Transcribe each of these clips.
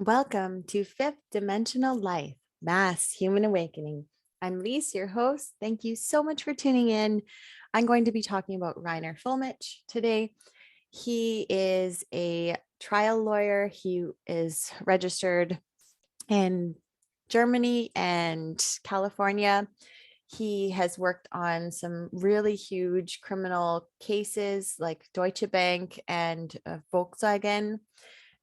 Welcome to Fifth Dimensional Life, Mass Human Awakening. I'm Lise, your host. Thank you so much for tuning in. I'm going to be talking about Reiner Fuellmich today. He is a trial lawyer. He is registered in Germany and California. He has worked on some really huge criminal cases like Deutsche Bank and Volkswagen.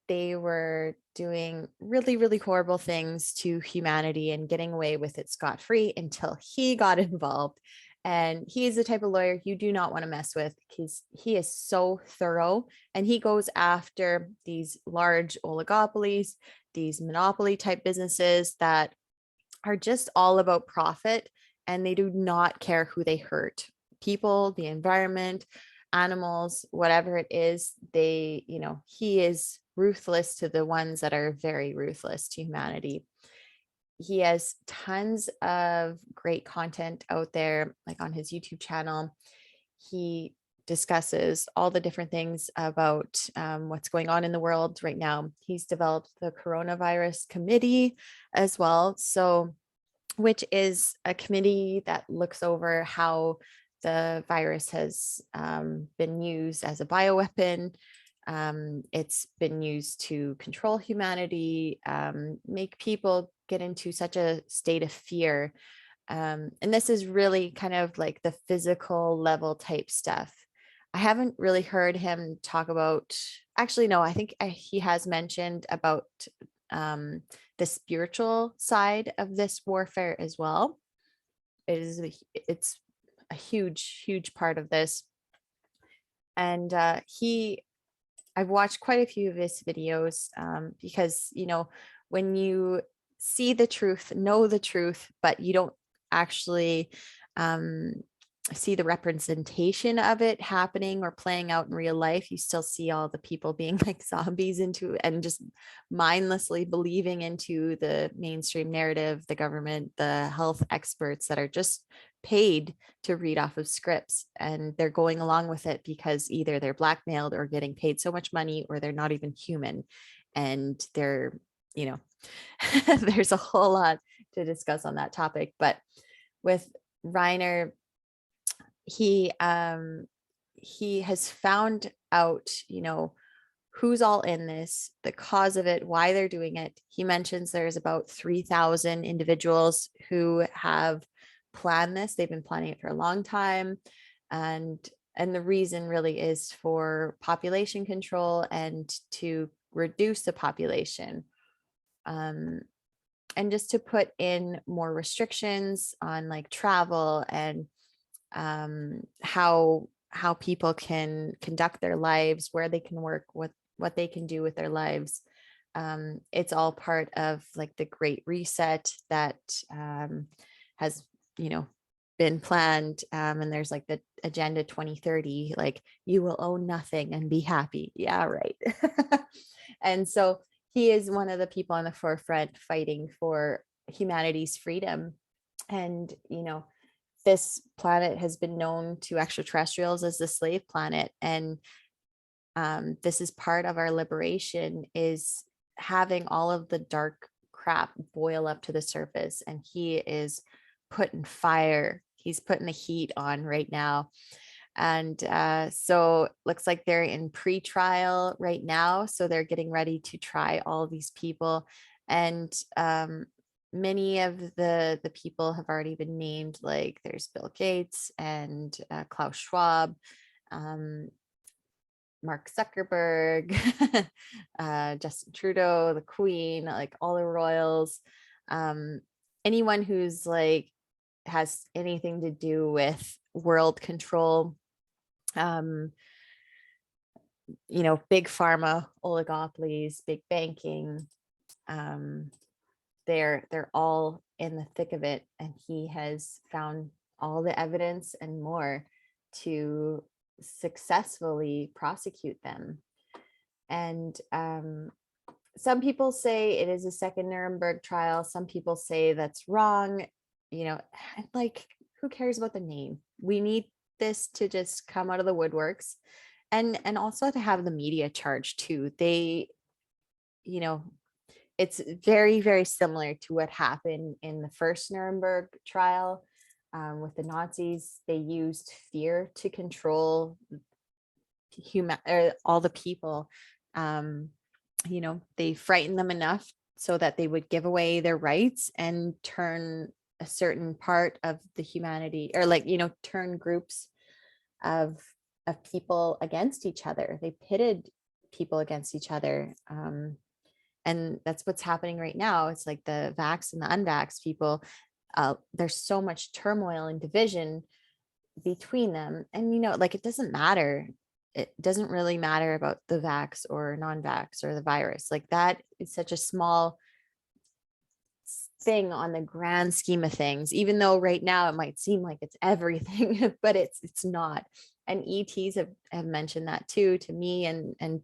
They were doing really, really horrible things to humanity and getting away with it scot-free until he got involved. And he is the type of lawyer you do not want to mess with because he is so thorough and he goes after these large oligopolies, these monopoly type businesses that are just all about profit and they do not care who they hurt. People, the environment, animals, whatever it is, he is ruthless to the ones that are very ruthless to humanity. He has tons of great content out there, like on his YouTube channel. He discusses all the different things about what's going on in the world right now. He's developed the coronavirus committee as well. So, which is a committee that looks over how the virus has been used as a bioweapon. It's been used to control humanity, make people get into such a state of fear. And this is really kind of like the physical level type stuff. I haven't really heard him talk about, actually, no, he has mentioned about the spiritual side of this warfare as well. It's a huge, huge part of this. And I've watched quite a few of his videos because, when you see the truth, know the truth, but you don't actually see the representation of it happening or playing out in real life, you still see all the people being like zombies into and just mindlessly believing into the mainstream narrative, the government, the health experts that are just paid to read off of scripts, and they're going along with it because either they're blackmailed or getting paid so much money, or they're not even human. And there's a whole lot to discuss on that topic. But with Reiner, he has found out, who's all in this, the cause of it, why they're doing it. He mentions there's about 3,000 individuals who have planned this. They've been planning it for a long time. And the reason really is for population control and to reduce the population. And just to put in more restrictions on like travel and how people can conduct their lives, where they can work, what they can do with their lives. It's all part of like the Great Reset that has been planned, and there's like the Agenda 2030, like you will own nothing and be happy. Yeah, right. And so he is one of the people on the forefront fighting for humanity's freedom. And this planet has been known to extraterrestrials as the slave planet, and this is part of our liberation, is having all of the dark crap boil up to the surface. And he is putting fire, he's putting the heat on right now. And so looks like they're in pre-trial right now, so they're getting ready to try all these people. And many of the people have already been named, like there's Bill Gates and Klaus Schwab, Mark Zuckerberg, Justin Trudeau, the Queen, like all the royals, anyone who's like has anything to do with world control, big pharma, oligopolies, big banking, they're all in the thick of it. And he has found all the evidence and more to successfully prosecute them. And some people say it is a second Nuremberg trial. Some people say that's wrong. Like, who cares about the name? We need this to just come out of the woodworks, and also to have the media charged too. They, it's very, very similar to what happened in the first Nuremberg trial with the Nazis. They used fear to control all the people. They frightened them enough so that they would give away their rights and turn a certain part of the humanity, or turn groups of people against each other. They pitted people against each other. And that's what's happening right now. It's like the vax and the unvax people. There's so much turmoil and division between them. And, it doesn't matter. It doesn't really matter about the vax or non-vax or the virus. Like, that is such a small thing on the grand scheme of things, even though right now it might seem like it's everything, but it's not. And ETs have mentioned that too, to me, and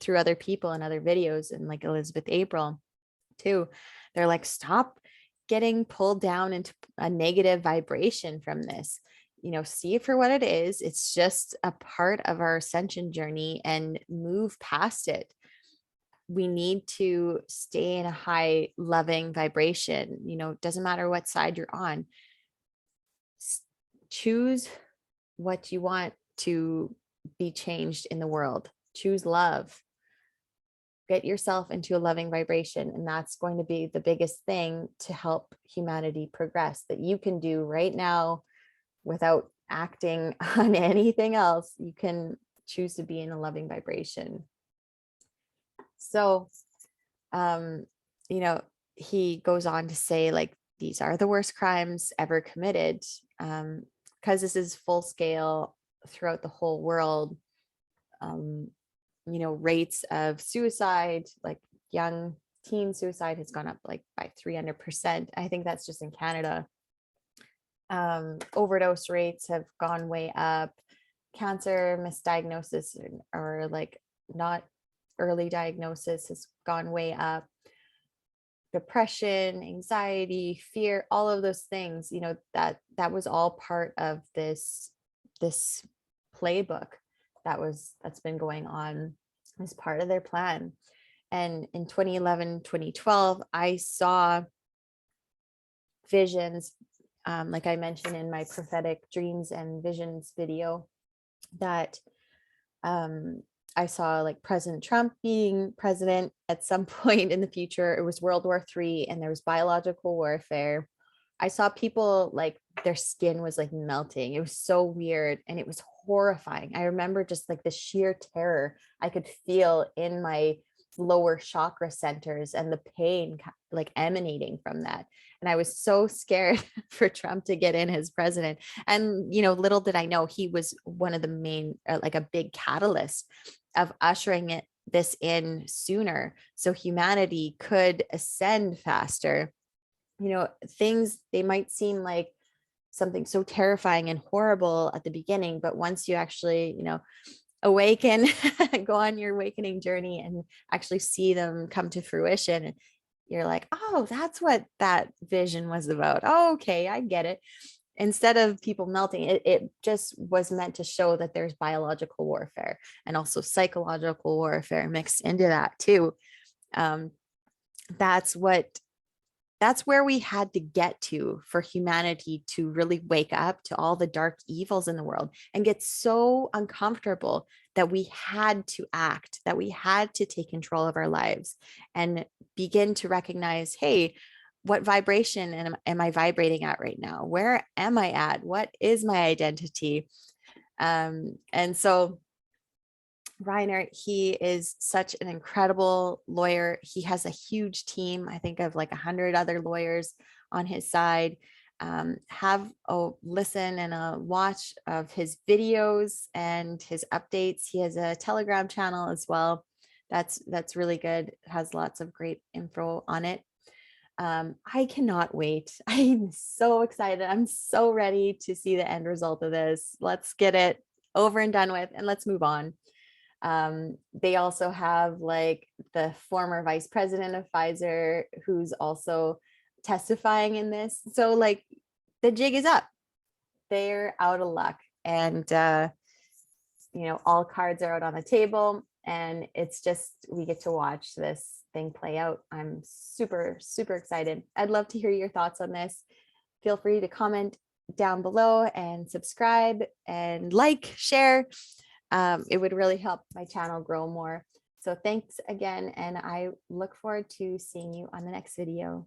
through other people and other videos, and like Elizabeth April too. They're like, stop getting pulled down into a negative vibration from this. See it for what it is. It's just a part of our ascension journey, and move past it. We need to stay in a high loving vibration. It doesn't matter what side you're on. Choose what you want to be changed in the world. Choose love. Get yourself into a loving vibration. And that's going to be the biggest thing to help humanity progress, that you can do right now without acting on anything else. You can choose to be in a loving vibration. So, he goes on to say, like, these are the worst crimes ever committed, because this is full scale throughout the whole world. Rates of suicide, like young teen suicide, has gone up like by 300%. I think that's just in Canada. Overdose rates have gone way up. Cancer misdiagnosis, or like not early diagnosis, has gone way up. Depression, anxiety, fear, all of those things, that was all part of this playbook that's been going on as part of their plan. And in 2011, 2012, I saw visions, like I mentioned in my prophetic dreams and visions video, that I saw like President Trump being president at some point in the future. It was World War III, and there was biological warfare. I saw people, like, their skin was like melting. It was so weird, and it was horrifying. I remember just like the sheer terror I could feel in my lower chakra centers, and the pain like emanating from that. And I was so scared for Trump to get in as president. And, little did I know, he was one of the main, like a big catalyst of ushering this in sooner, so humanity could ascend faster. Things, they might seem like something so terrifying and horrible at the beginning, but once you actually, awaken, go on your awakening journey and actually see them come to fruition, you're like, oh, that's what that vision was about. Oh, okay, I get it. Instead of people melting, it just was meant to show that there's biological warfare and also psychological warfare mixed into that too. That's where we had to get to for humanity to really wake up to all the dark evils in the world, and get so uncomfortable that we had to act, that we had to take control of our lives and begin to recognize, hey, what vibration am I vibrating at right now? Where am I at? What is my identity? And so Reiner, he is such an incredible lawyer. He has a huge team, I think of like 100 other lawyers on his side. Have a listen and a watch of his videos and his updates. He has a Telegram channel as well. That's really good. It has lots of great info on it. I cannot wait. I'm so excited. I'm so ready to see the end result of this. Let's get it over and done with, and let's move on. They also have like the former vice president of Pfizer, who's also testifying in this. So like the jig is up. They're out of luck, and all cards are out on the table. And it's just, we get to watch this thing play out. I'm super, super excited. I'd love to hear your thoughts on this. Feel free to comment down below and subscribe and share. It would really help my channel grow more. So thanks again, and I look forward to seeing you on the next video.